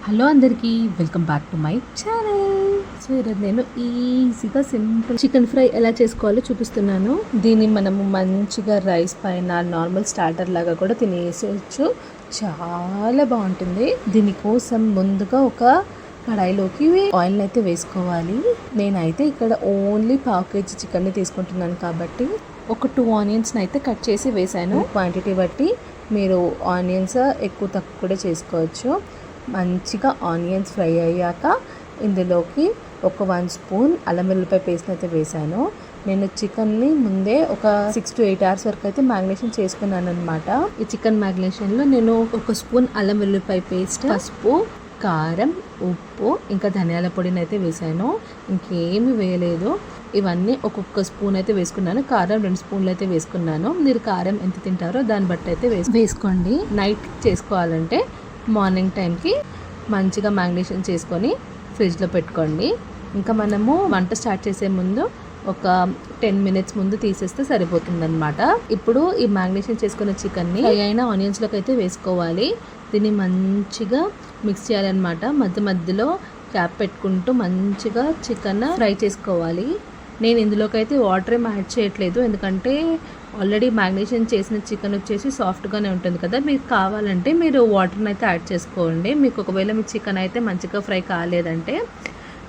Hello అందరికీ welcome back to my channel. So ఈరోజు నేను ఈజీగా సింపుల్ చికెన్ ఫ్రై ఎలా చేసుకోవాలో చూపిస్తున్నాను. దీన్ని మనము మంచిగా రైస్ పైన నార్మల్ స్టార్టర్ లాగా కూడా తినేసేయచ్చు. చాలా బాగుంటుంది. దీనికోసం ముందుగా ఒక కడాయిలోకి ఆయిల్ అయితే వేసుకోవాలి. నేనైతే ఇక్కడ ఓన్లీ 1/2 kg చికెన్ని తీసుకుంటున్నాను కాబట్టి ఒక 2 ఆనియన్స్ని అయితే కట్ చేసి వేసాను. క్వాంటిటీ బట్టి మీరు ఆనియన్స్ ఎక్కువ తక్కువ కూడా చేసుకోవచ్చు. మంచిగా ఆనియన్స్ ఫ్రై అయ్యాక ఇందులోకి ఒక 1 స్పూన్ అల్లం వెల్లుల్లిపాయ పేస్ట్ అయితే వేసాను. నేను చికెన్ని ముందే ఒక 6 to 8 hours వరకు అయితే మ్యారినేషన్ చేసుకున్నాను అనమాట. ఈ చికెన్ మ్యారినేషన్లో నేను 1 స్పూన్ అల్లం వెల్లుల్లిపాయ పేస్ట్, పసుపు, కారం, ఉప్పు, ఇంకా ధనియాల పొడిని అయితే వేసాను. ఇంకేమి వేయలేదు. ఇవన్నీ ఒక్కొక్క స్పూన్ అయితే వేసుకున్నాను. కారం 2 స్పూన్లు అయితే వేసుకున్నాను. మీరు కారం ఎంత తింటారో దాన్ని బట్టి అయితే వేసుకోండి. నైట్ చేసుకోవాలంటే మార్నింగ్ టైంకి మంచిగా మ్యారినేషన్ చేసుకొని ఫ్రిడ్జ్లో పెట్టుకోండి. ఇంకా మనము వంట స్టార్ట్ చేసే ముందు ఒక 10 minutes ముందు తీసేస్తే సరిపోతుందన్నమాట. ఇప్పుడు ఈ మ్యారినేషన్ చేసుకున్న చికెన్ని ఫ్రై అయిన ఆనియన్స్లోకి అయితే వేసుకోవాలి. దీన్ని మంచిగా మిక్స్ చేయాలన్నమాట. మధ్య మధ్యలో క్యాప్ పెట్టుకుంటూ మంచిగా చికెన్ ఫ్రై చేసుకోవాలి. నేను ఇందులోకి అయితే వాటర్ ఏం యాడ్ చేయట్లేదు, ఎందుకంటే ఆల్రెడీ మ్యారినేషన్ చేసిన చికెన్ వచ్చేసి సాఫ్ట్గానే ఉంటుంది కదా. మీకు కావాలంటే మీరు వాటర్ని అయితే యాడ్ చేసుకోండి. మీకు ఒకవేళ మీ చికెన్ అయితే మంచిగా ఫ్రై కాలేదంటే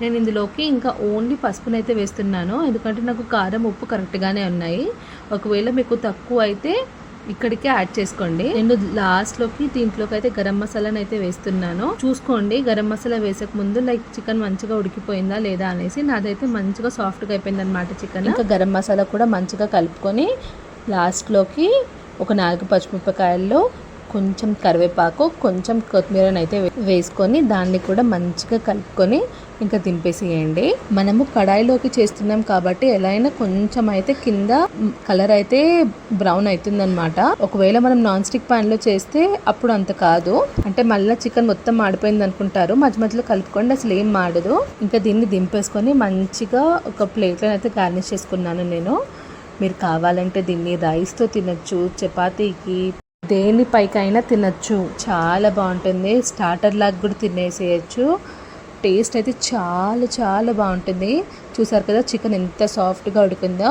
నేను ఇందులోకి ఇంకా ఓన్లీ పసుపుని అయితే వేస్తున్నాను, ఎందుకంటే నాకు కారం ఉప్పు కరెక్ట్గానే ఉన్నాయి. ఒకవేళ మీకు తక్కువ అయితే ఇక్కడికే యాడ్ చేసుకోండి. నేను లాస్ట్లోకి దీంట్లోకి అయితే గరం మసాలాని అయితే వేస్తున్నాను. చూసుకోండి, గరం మసాలా వేసక ముందు చికెన్ మంచిగా ఉడికిపోయిందా లేదా అనేసి. నాదైతే మంచిగా సాఫ్ట్గా అయిపోయింది అనమాట చికెన్. ఇంకా గరం మసాలా కూడా మంచిగా కలుపుకొని లాస్ట్లోకి ఒక 4 పచ్చిమిరపకాయల్లో కొంచెం కరివేపాకు, కొంచెం కొత్తిమీరని అయితే వేసుకొని దాన్ని కూడా మంచిగా కలుపుకొని ఇంకా దింపేసేయండి. మనము కడాయిలోకి చేస్తున్నాం కాబట్టి ఎలా అయినా కొంచెం అయితే కింద కలర్ అయితే బ్రౌన్ అవుతుందన్నమాట. ఒకవేళ మనం నాన్ స్టిక్ ప్యాన్లో చేస్తే అప్పుడు అంత కాదు, అంటే మళ్ళీ చికెన్ మొత్తం మాడిపోయింది అనుకుంటారు. మధ్య మధ్యలో కలుపుకోండి, అసలు ఏం మాడదు. ఇంకా దీన్ని దింపేసుకొని మంచిగా ఒక ప్లేట్లో అయితే గార్నిష్ చేసుకున్నాను నేను. మీరు కావాలంటే దీన్ని రైస్తో తినచ్చు, చపాతీకి, దేనిపైకైనా తినచ్చు. చాలా బాగుంటుంది. స్టార్టర్ లాగా కూడా తినేసేయచ్చు. టేస్ట్ అయితే చాలా చాలా బాగుంటుంది. చూసారు కదా చికెన్ ఎంత సాఫ్ట్గా ఉడికిందో.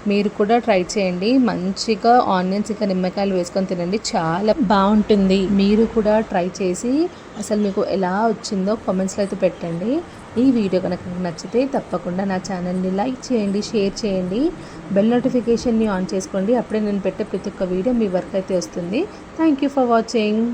మీరు కూడా ట్రై చేయండి. మంచిగా ఆనియన్స్ ఇంకా నిమ్మకాయలు వేసుకొని తినండి, చాలా బాగుంటుంది. మీరు కూడా ట్రై చేసి అసలు మీకు ఎలా వచ్చిందో కామెంట్స్లో అయితే పెట్టండి. ఈ వీడియో కనుక నచ్చితే తప్పకుండా నా ఛానల్ని లైక్ చేయండి, షేర్ చేయండి, బెల్ నోటిఫికేషన్ని ఆన్ చేసుకోండి. అప్పుడే నేను పెట్టే ప్రతి ఒక్క వీడియో మీ వరకు అయితే వస్తుంది. Thank you for watching.